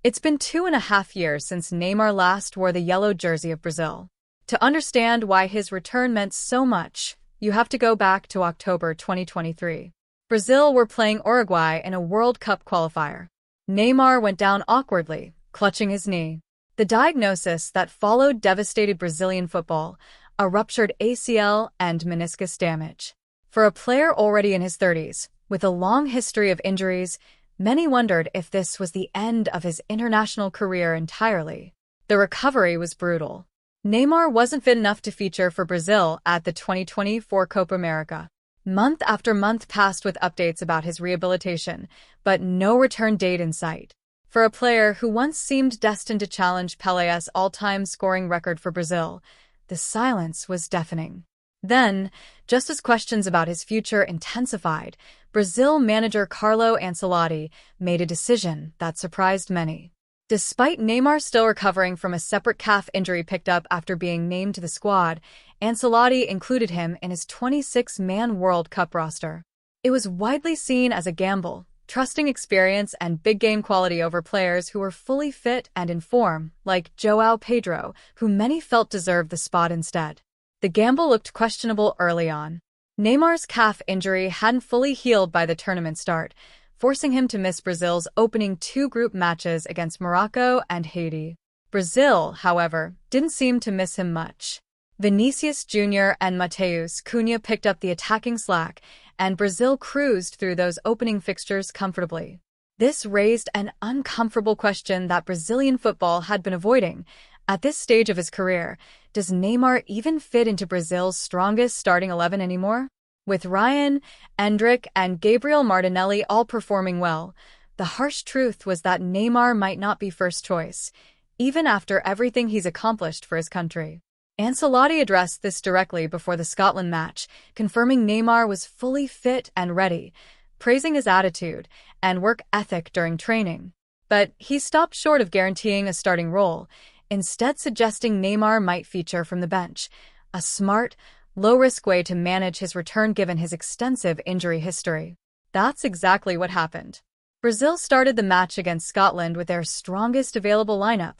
It's been 2.5 years since Neymar last wore the yellow jersey of Brazil. To understand why his return meant so much, you have to go back to October 2023. Brazil were playing Uruguay in a World Cup qualifier. Neymar went down awkwardly, clutching his knee. The diagnosis that followed devastated Brazilian football, a ruptured ACL and meniscus damage. For a player already in his 30s, with a long history of injuries, many wondered if this was the end of his international career entirely. The recovery was brutal. Neymar wasn't fit enough to feature for Brazil at the 2024 Copa America. Month after month passed with updates about his rehabilitation, but no return date in sight. For a player who once seemed destined to challenge Pelé's all-time scoring record for Brazil, the silence was deafening. Then, just as questions about his future intensified, Brazil manager Carlo Ancelotti made a decision that surprised many. Despite Neymar still recovering from a separate calf injury picked up after being named to the squad, Ancelotti included him in his 26-man World Cup roster. It was widely seen as a gamble, trusting experience and big-game quality over players who were fully fit and in form, like João Pedro, who many felt deserved the spot instead. The gamble looked questionable early on. Neymar's calf injury hadn't fully healed by the tournament start, forcing him to miss Brazil's opening two group matches against Morocco and Haiti. Brazil, however, didn't seem to miss him much. Vinicius Jr. and Matheus Cunha picked up the attacking slack, and Brazil cruised through those opening fixtures comfortably. This raised an uncomfortable question that Brazilian football had been avoiding. At this stage of his career, does Neymar even fit into Brazil's strongest starting 11 anymore? With Ryan, Endrick, and Gabriel Martinelli all performing well, the harsh truth was that Neymar might not be first choice, even after everything he's accomplished for his country. Ancelotti addressed this directly before the Scotland match, confirming Neymar was fully fit and ready, praising his attitude and work ethic during training. But he stopped short of guaranteeing a starting role, instead suggesting Neymar might feature from the bench, a smart, low-risk way to manage his return given his extensive injury history. That's exactly what happened. Brazil started the match against Scotland with their strongest available lineup,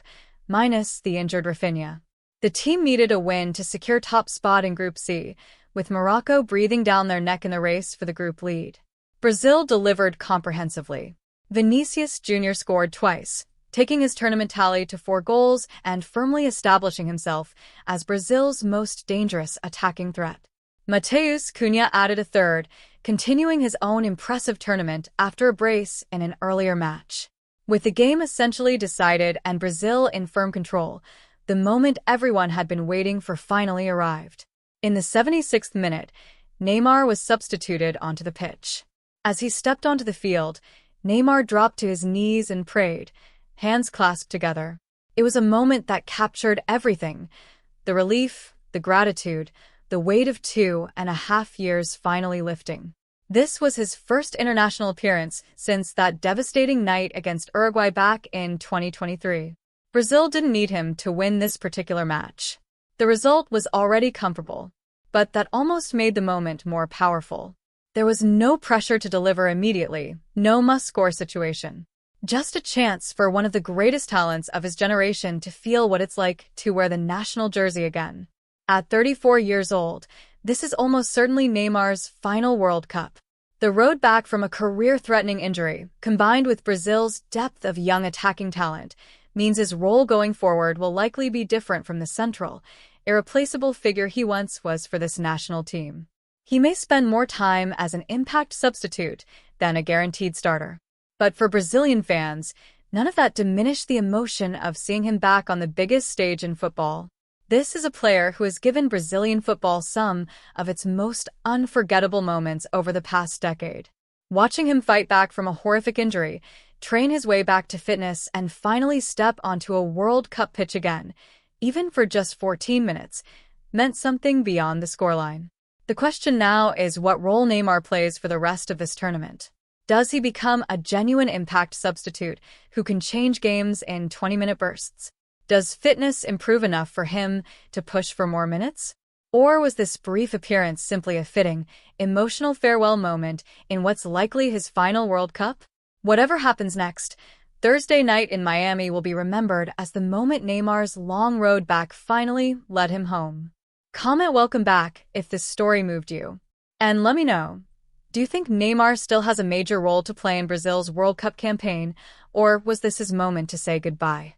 minus the injured Rafinha. The team needed a win to secure top spot in Group C, with Morocco breathing down their neck in the race for the group lead. Brazil delivered comprehensively. Vinicius Jr. scored twice, taking his tournament tally to 4 goals and firmly establishing himself as Brazil's most dangerous attacking threat. Matheus Cunha added a third, continuing his own impressive tournament after a brace in an earlier match. With the game essentially decided and Brazil in firm control, the moment everyone had been waiting for finally arrived. In the 76th minute, Neymar was substituted onto the pitch. As he stepped onto the field, Neymar dropped to his knees and prayed, hands clasped together. It was a moment that captured everything: the relief, the gratitude, the weight of 2.5 years finally lifting. This was his first international appearance since that devastating night against Uruguay back in 2023. Brazil didn't need him to win this particular match. The result was already comfortable, but that almost made the moment more powerful. There was no pressure to deliver immediately, no must-score situation. Just a chance for one of the greatest talents of his generation to feel what it's like to wear the national jersey again. At 34 years old, this is almost certainly Neymar's final World Cup. The road back from a career-threatening injury, combined with Brazil's depth of young attacking talent, means his role going forward will likely be different from the central, irreplaceable figure he once was for this national team. He may spend more time as an impact substitute than a guaranteed starter. But for Brazilian fans, none of that diminished the emotion of seeing him back on the biggest stage in football. This is a player who has given Brazilian football some of its most unforgettable moments over the past decade. Watching him fight back from a horrific injury, train his way back to fitness, and finally step onto a World Cup pitch again, even for just 14 minutes, meant something beyond the scoreline. The question now is what role Neymar plays for the rest of this tournament. Does he become a genuine impact substitute who can change games in 20-minute bursts? Does fitness improve enough for him to push for more minutes? Or was this brief appearance simply a fitting, emotional farewell moment in what's likely his final World Cup? Whatever happens next, Thursday night in Miami will be remembered as the moment Neymar's long road back finally led him home. Comment welcome back if this story moved you. And let me know, do you think Neymar still has a major role to play in Brazil's World Cup campaign, or was this his moment to say goodbye?